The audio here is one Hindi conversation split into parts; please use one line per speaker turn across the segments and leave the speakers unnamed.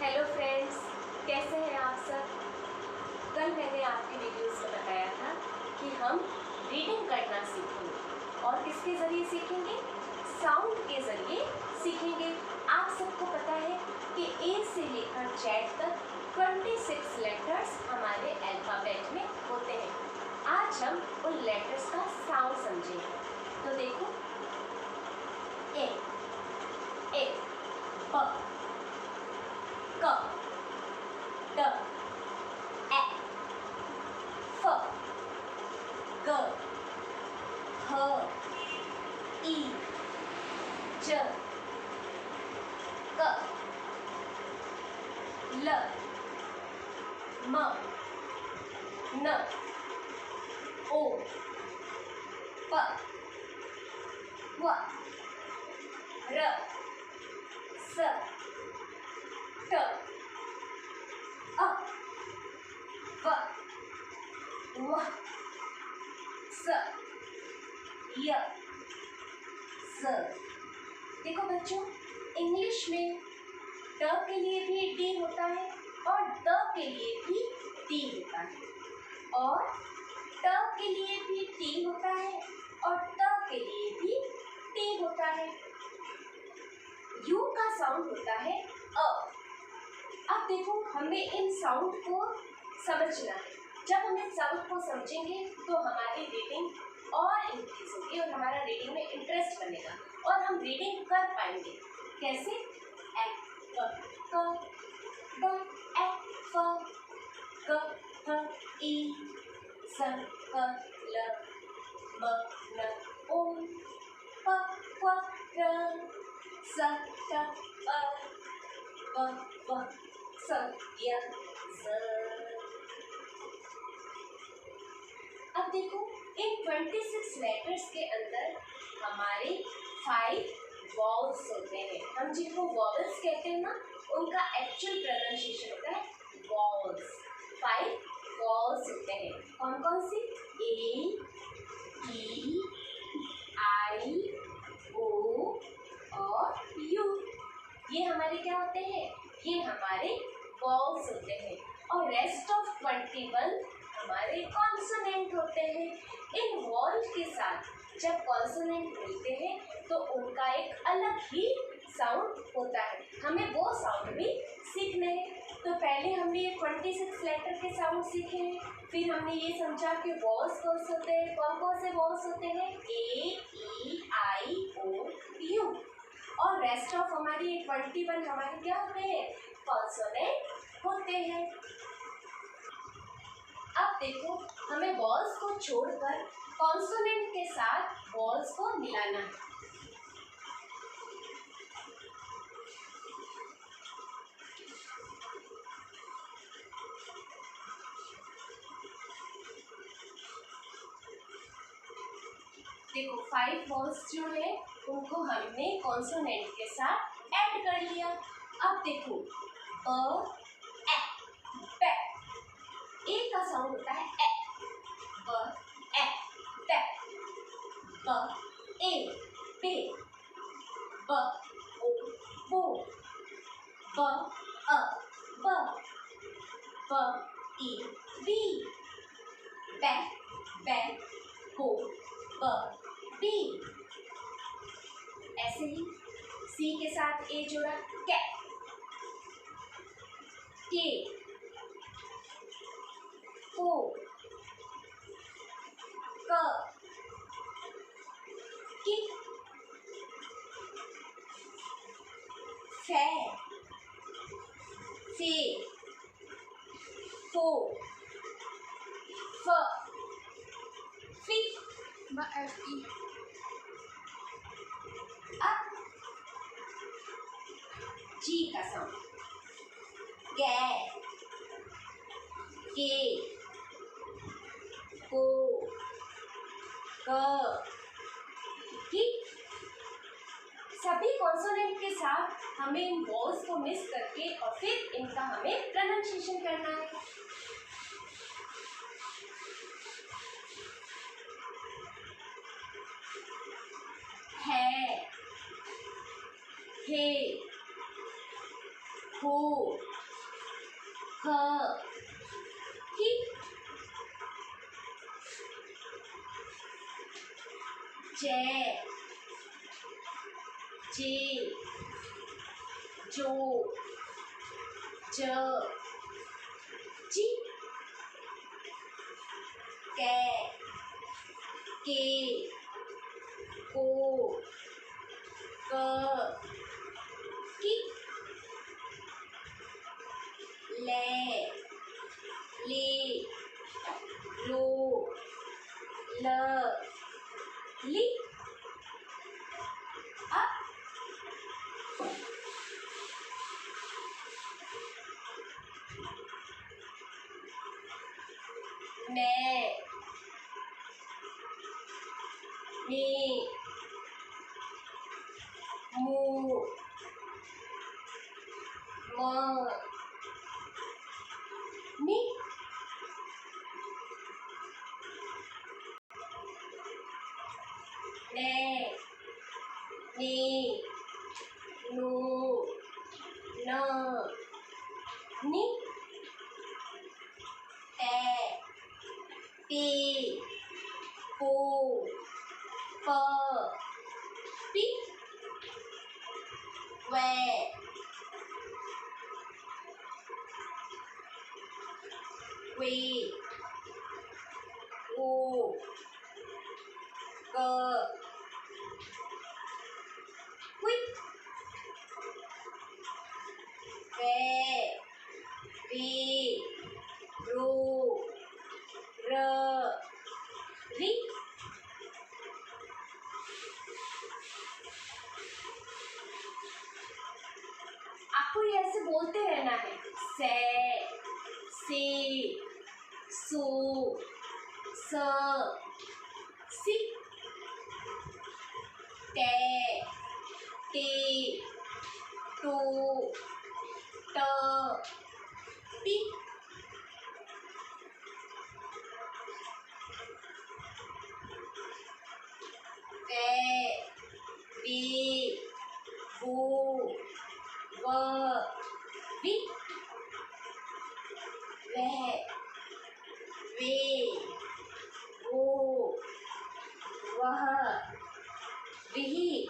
हेलो फ्रेंड्स, कैसे हैं आप सब। कल मैंने आपके वीडियोस में बताया था कि हम रीडिंग करना सीखेंगे और किसके ज़रिए सीखेंगे, साउंड के ज़रिए सीखेंगे। आप सबको पता है कि ए से लेकर जेड तक 26 लेटर्स हमारे अल्फ़ाबेट में होते हैं। आज हम उन लेटर्स का साउंड समझेंगे। तो देखो, ए प क ड ए फ ग ह ई ज क ल म न ओ प व र स ट अ व व स य स। देखो बच्चों, इंग्लिश में ट के लिए भी डी होता है और द के लिए भी डी होता है, और ट के लिए भी टी होता है और ट के लिए भी टी होता है। यू का साउंड होता है अ। अब देखो, हमें इन साउंड को समझना है। जब हम इस साउंड को समझेंगे तो हमारी रीडिंग और इंक्रीज होगी और हमारा रीडिंग में इंटरेस्ट बनेगा और हम रीडिंग कर पाएंगे। कैसे? ए क ड ए फ ग ह ई स क ल म न ओ प व र स ट अ व व स य ज़। अब देखो, इन 26 लेटर्स के अंदर हमारे 5 वॉवल्स होते हैं। हम जिनको वॉवल्स कहते हैं ना, उनका एक्चुअल प्रोनाउंसिएशन होता है वॉवल्स। 5 वॉवल्स होते हैं। कौन कौन सी? ए, ई, आई, ओ और यू। ये हमारे क्या होते हैं? ये हमारे वॉवल्स होते हैं और रेस्ट ऑफ 21 हमारे कॉन्सोनेंट होते हैं। इन वॉवल के साथ जब कॉन्सोनेंट मिलते हैं तो उनका एक अलग ही साउंड होता है। हमें वो साउंड भी सीखने हैं। तो पहले हमने ये 26 लेटर के साउंड सीखे हैं, फिर हमने ये समझा कि वॉवल्स कौन से होते हैं। कौन कौन से वॉवल्स होते हैं? ए, ई, आई, ओ, यू। और रेस्ट ऑफ हमारी 21 हमारे क्या होते हैं? कॉन्सोनेंट होते हैं। अब देखो, हमें वॉवल्स को छोड़कर कॉन्सोनेंट के साथ वॉवल्स को मिलाना है। देखो, 5 वॉवल्स जो है उनको हमने कॉन्सोनेंट के साथ ऐड कर लिया। अब देखो, अ, ए, पे। ए का साउंड होता है ए। ब, ए, पे। ब, ए, पे। ब, ओ, बो। ब, अ, ब। ब, ई, बी। बे, बे, बो, ब, बी। ऐसे ही सी के साथ ए जोड़ा, के। के, को, क, कि, फे, फे, फो, फ, फी, एफ ई। अब जी का साउंड, गे, के, को, क, कि। सभी कॉन्सोनेंट के साथ हमें इन वॉवल्स को मिक्स करके और फिर इनका हमें प्रोनाउंसिएशन करना है। है, हे, हो, ही, जे, जो, ज, जी, के, को, क, की, ले, लो, ल, ली। अब मैं, मी, मू, म, मी, ने, नी, नू, न, नी, टे, टी, पू, प, पी, वे, वी, ऊ, क, क्वी, वे, वी, रू, र, री। आपको ये ऐसे बोलते रहना है, से, सी, सू, स, सी, टे, टी, टू, ट, टी। वे, वी, वो, व, वी, वह, वे, वो, वह, विही।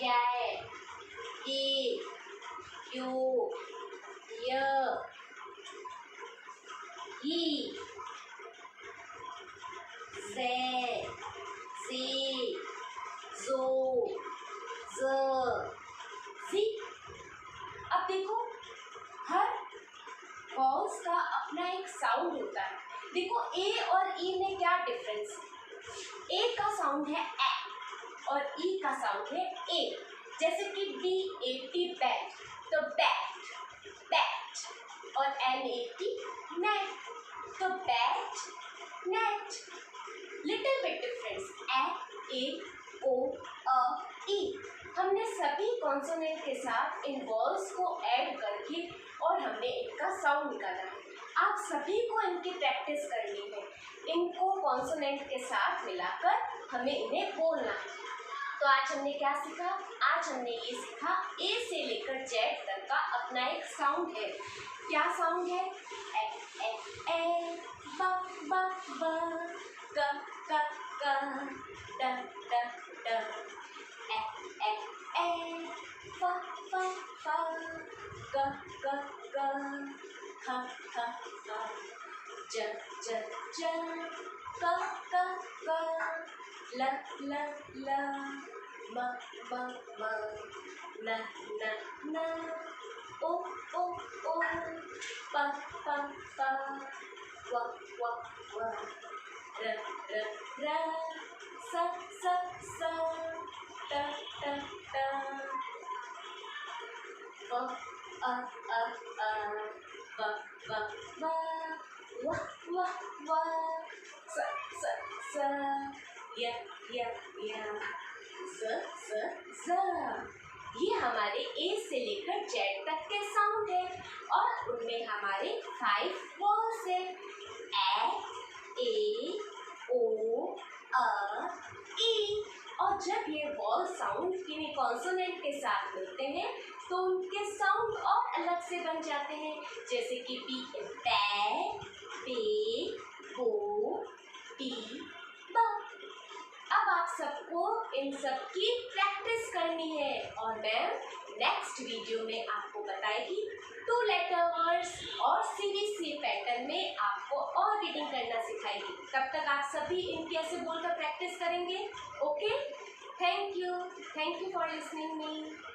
य, ई, यू, य, ही, से, सी, जो, ज, सी। अब देखो, हर वॉल्स का अपना एक साउंड होता है। देखो ए और ई में क्या डिफरेंस है? ए का साउंड है ए और ई का साउंड है ए। जैसे कि बी ए टी बैट, तो बैट, बैट, और एन ए टी नेट, तो bat, net. Little bit difference, A O अ ई। हमने सभी कॉन्सोनेंट के साथ इन वॉल्स को ऐड करके और हमने इनका साउंड निकाला है। आप सभी को इनकी प्रैक्टिस करनी है। इनको कॉन्सोनेंट के साथ मिलाकर हमें इन्हें बोलना है। तो आज हमने क्या सीखा? आज हमने ये सीखा ए से लेकर जेड तक का अपना एक साउंड है। क्या साउंड है? ए बा बा बा, ग ग ग, ड ड ड, ए फ फ फ, ग ग ग, ह ह ह, ज ज ज, क क क, ल ल ल, म म म, न न न, ओ ओ ओ, प प प, व व व, र र र, स स स, ट ट ट, व अ अ अ, व व व, व व व, स स स, य य य, ज ज ज। ये हमारे ए से लेकर जेड तक के साउंड है और उनमें हमारे 5 वॉल्स है। ए ओ अ ई। और जब ये वॉल्स साउंड किन्हीं कॉन्सोनेंट के साथ मिलते हैं तो उनके साउंड और अलग से बन जाते हैं, जैसे कि पी बै, पे, बो, टी, बा। अब आप सबको इन सब की प्रैक्टिस करनी है और मैम नेक्स्ट वीडियो में आपको बताएगी 2 लेटर वर्ड्स और सीरीज सी पैटर्न में आपको और रीडिंग करना सिखाएगी। तब तक आप सभी इनकी ऐसे बोलकर प्रैक्टिस करेंगे। Okay, thank you for listening me.